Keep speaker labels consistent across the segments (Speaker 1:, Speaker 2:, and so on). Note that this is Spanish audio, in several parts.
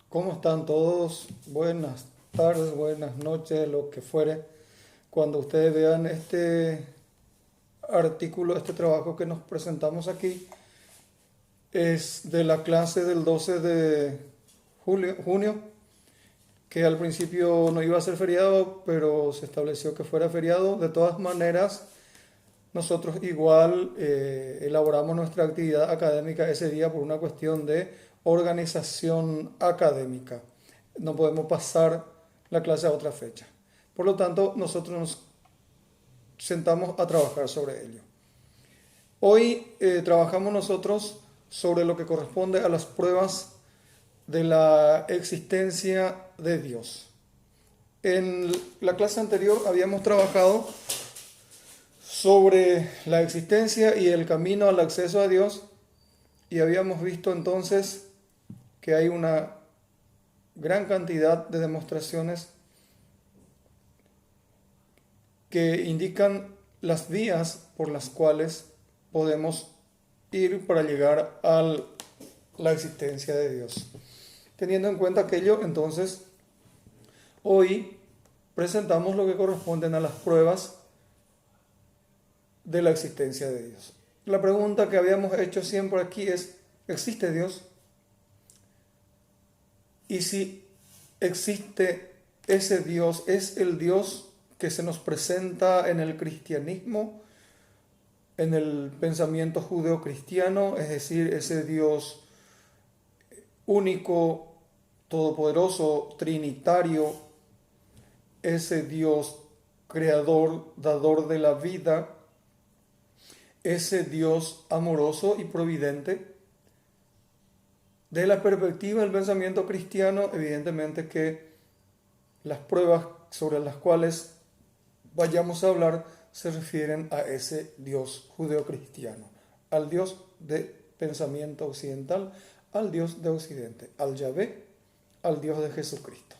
Speaker 1: ¿Cómo están todos? Buenas tardes, buenas noches, lo que fuere. Cuando ustedes vean este artículo, este trabajo que nos presentamos aquí, es de la clase del 12 de junio, que al principio no iba a ser feriado, pero se estableció que fuera feriado. De todas maneras, nosotros igual elaboramos nuestra actividad académica ese día por una cuestión de organización académica. No podemos pasar la clase a otra fecha. Por lo tanto, nosotros nos sentamos a trabajar sobre ello. Hoy trabajamos nosotros sobre lo que corresponde a las pruebas de la existencia de Dios. En la clase anterior habíamos trabajado sobre la existencia y el camino al acceso a Dios y habíamos visto entonces que hay una gran cantidad de demostraciones que indican las vías por las cuales podemos ir para llegar a la existencia de Dios. Teniendo en cuenta aquello, entonces, hoy presentamos lo que corresponden a las pruebas de la existencia de Dios. La pregunta que habíamos hecho siempre aquí es, ¿existe Dios? Y si existe ese Dios, ¿es el Dios que se nos presenta en el cristianismo, en el pensamiento judeocristiano, es decir, ese Dios único, todopoderoso, trinitario, ese Dios creador, dador de la vida, ese Dios amoroso y providente? De la perspectiva del pensamiento cristiano, evidentemente que las pruebas sobre las cuales vayamos a hablar se refieren a ese Dios judeocristiano, al Dios de pensamiento occidental, al Dios de Occidente, al Yahvé, al Dios de Jesucristo.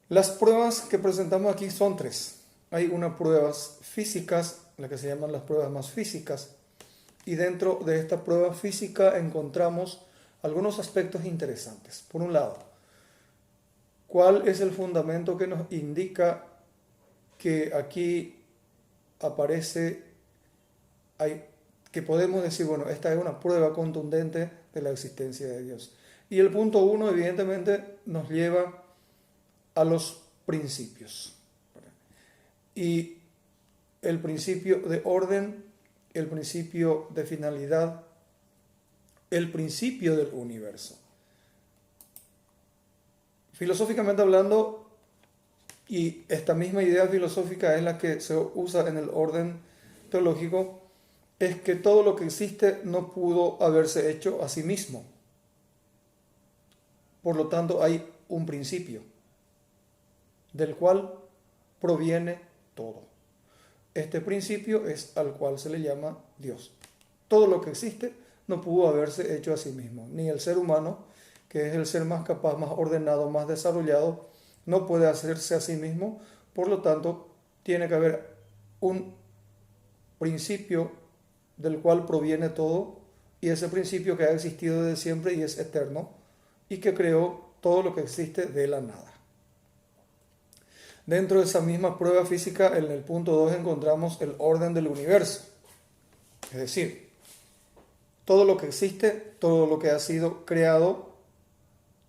Speaker 1: Las pruebas que presentamos aquí son tres. Hay unas pruebas físicas, las que se llaman las pruebas más físicas, y dentro de esta prueba física encontramos algunos aspectos interesantes. Por un lado, ¿cuál es el fundamento que nos indica que aquí aparece, que podemos decir, bueno, esta es una prueba contundente de la existencia de Dios? Y el punto uno, evidentemente, nos lleva a los principios. Y el principio de orden, el principio de finalidad, el principio del universo. Filosóficamente hablando, y esta misma idea filosófica es la que se usa en el orden teológico, es que todo lo que existe no pudo haberse hecho a sí mismo. Por lo tanto, hay un principio del cual proviene todo. Este principio es al cual se le llama Dios. Todo lo que existe no pudo haberse hecho a sí mismo. Ni el ser humano, que es el ser más capaz, más ordenado, más desarrollado, no puede hacerse a sí mismo. Por lo tanto, tiene que haber un principio del cual proviene todo, y ese principio que ha existido desde siempre y es eterno, y que creó todo lo que existe de la nada. Dentro de esa misma prueba física, en el punto 2 encontramos el orden del universo. Es decir, todo lo que existe, todo lo que ha sido creado,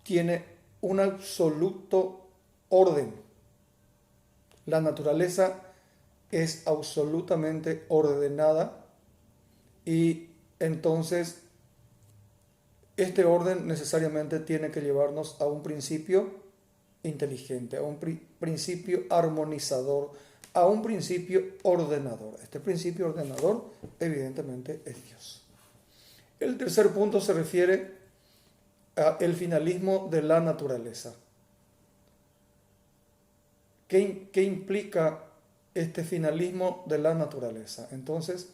Speaker 1: tiene un absoluto orden. La naturaleza es absolutamente ordenada y entonces este orden necesariamente tiene que llevarnos a un principio inteligente, a un principio armonizador, a un principio ordenador. Este principio ordenador evidentemente es Dios. El tercer punto se refiere al finalismo de la naturaleza. ¿Qué implica este finalismo de la naturaleza? Entonces,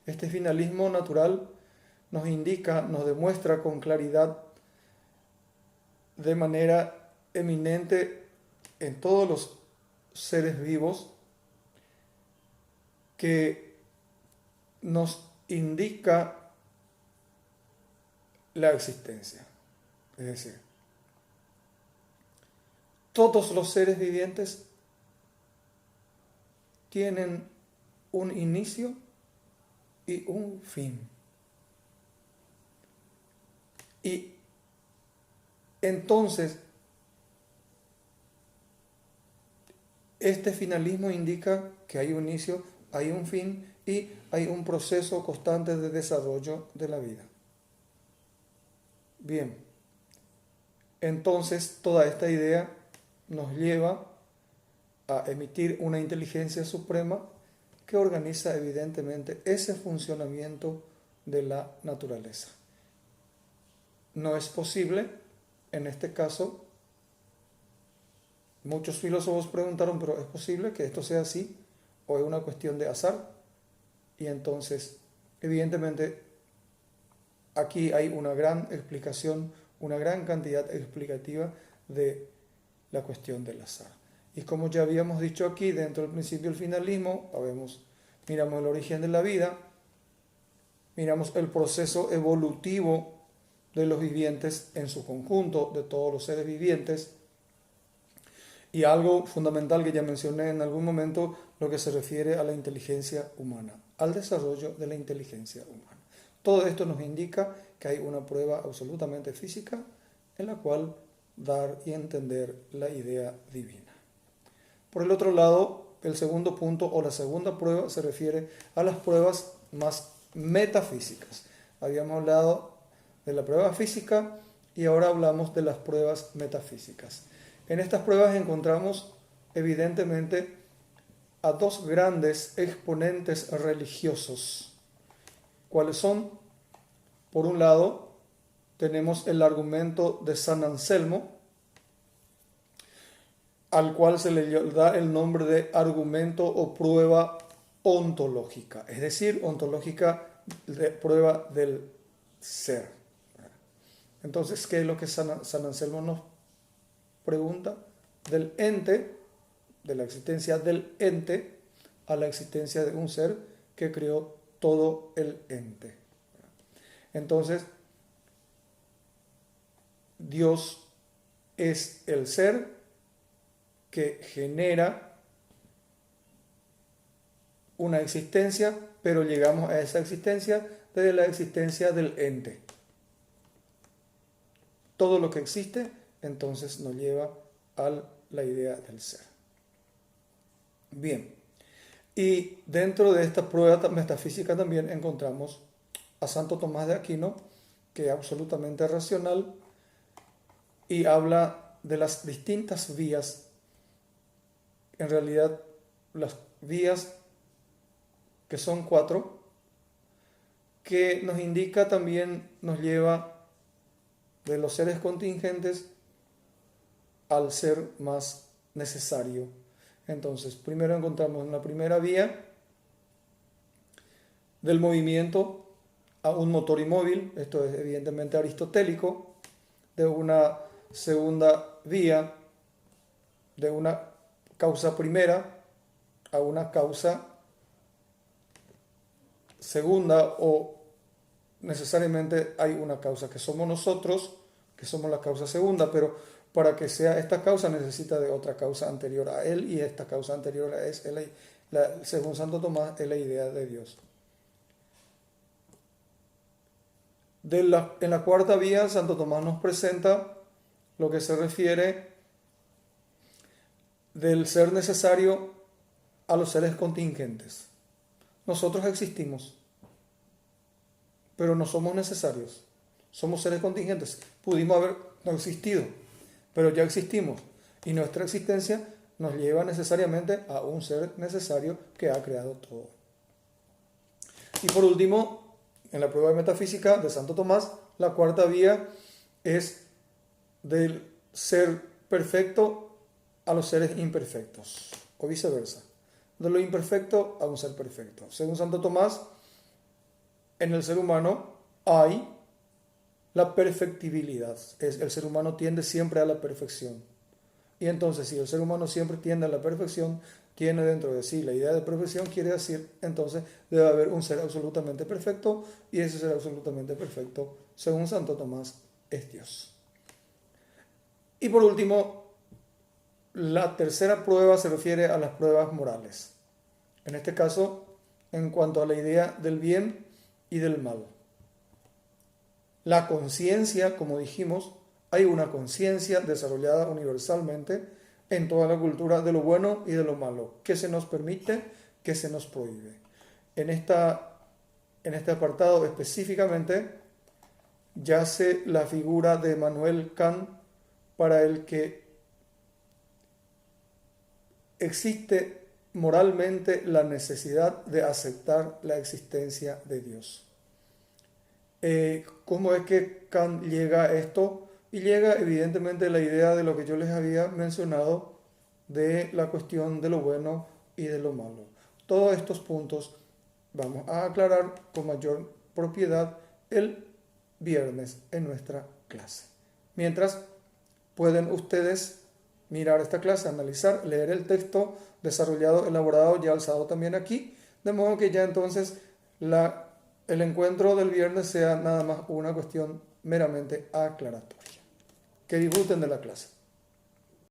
Speaker 1: este finalismo natural nos indica, nos demuestra con claridad, de manera eminente en todos los seres vivos, que nos indica la existencia. Es decir, todos los seres vivientes tienen un inicio y un fin. Y entonces, este finalismo indica que hay un inicio, hay un fin y hay un proceso constante de desarrollo de la vida. Bien, entonces toda esta idea nos lleva a emitir una inteligencia suprema que organiza evidentemente ese funcionamiento de la naturaleza. No es posible, en este caso, muchos filósofos preguntaron, pero ¿es posible que esto sea así? ¿O es una cuestión de azar? Y entonces, evidentemente, aquí hay una gran explicación, una gran cantidad explicativa de la cuestión del azar. Y como ya habíamos dicho aquí, dentro del principio del finalismo, miramos el origen de la vida, miramos el proceso evolutivo de los vivientes en su conjunto, de todos los seres vivientes, y algo fundamental que ya mencioné en algún momento, lo que se refiere a la inteligencia humana, al desarrollo de la inteligencia humana. Todo esto nos indica que hay una prueba absolutamente física en la cual dar y entender la idea divina. Por el otro lado, el segundo punto o la segunda prueba se refiere a las pruebas más metafísicas. Habíamos hablado de la prueba física y ahora hablamos de las pruebas metafísicas. En estas pruebas encontramos evidentemente a dos grandes exponentes religiosos. ¿Cuáles son? Por un lado, tenemos el argumento de San Anselmo, al cual se le da el nombre de argumento o prueba ontológica, es decir, ontológica de prueba del ser. Entonces, ¿qué es lo que San Anselmo nos pregunta? Del ente, de la existencia del ente, a la existencia de un ser que creó todo el ente. Entonces, Dios es el ser que genera una existencia, pero llegamos a esa existencia desde la existencia del ente. Todo lo que existe, entonces, nos lleva a la idea del ser. Bien, y dentro de esta prueba metafísica también encontramos a Santo Tomás de Aquino, que es absolutamente racional y habla de las distintas vías. En realidad, las vías, que son 4, que nos indica también, nos lleva de los seres contingentes al ser más necesario. Entonces, primero encontramos en la primera vía del movimiento a un motor inmóvil, esto es evidentemente aristotélico, de una segunda vía de una causa primera a una causa segunda, o necesariamente hay una causa que somos nosotros, que somos la causa segunda, pero para que sea esta causa necesita de otra causa anterior a él, y esta causa anterior es, según Santo Tomás, es la idea de Dios. En la cuarta vía, Santo Tomás nos presenta lo que se refiere del ser necesario a los seres contingentes. Nosotros existimos, pero no somos necesarios. Somos seres contingentes. Pudimos haber no existido, pero ya existimos. Y nuestra existencia nos lleva necesariamente a un ser necesario que ha creado todo. Y por último, en la prueba de metafísica de Santo Tomás, la cuarta vía es del ser perfecto a los seres imperfectos, o viceversa. De lo imperfecto a un ser perfecto. Según Santo Tomás, en el ser humano hay la perfectibilidad. El ser humano tiende siempre a la perfección. Y entonces, si el ser humano siempre tiende a la perfección, tiene dentro de sí la idea de perfección, quiere decir, entonces debe haber un ser absolutamente perfecto, y ese ser absolutamente perfecto, según Santo Tomás, es Dios. Y por último, La tercera prueba se refiere a las pruebas morales. En este caso, en cuanto a la idea del bien y del mal. La conciencia, como dijimos, hay una conciencia desarrollada universalmente en toda la cultura de lo bueno y de lo malo, que se nos permite, que se nos prohíbe. En este apartado específicamente yace la figura de Immanuel Kant, para el que existe moralmente la necesidad de aceptar la existencia de Dios. ¿Cómo es que Kant llega a esto? Y llega evidentemente a la idea de lo que yo les había mencionado, de la cuestión de lo bueno y de lo malo. Todos estos puntos vamos a aclarar con mayor propiedad el viernes en nuestra clase. Mientras, pueden ustedes mirar esta clase, analizar, leer el texto desarrollado, elaborado, ya alzado también aquí, de modo que ya entonces el encuentro del viernes sea nada más una cuestión meramente aclaratoria. Que disfruten de la clase.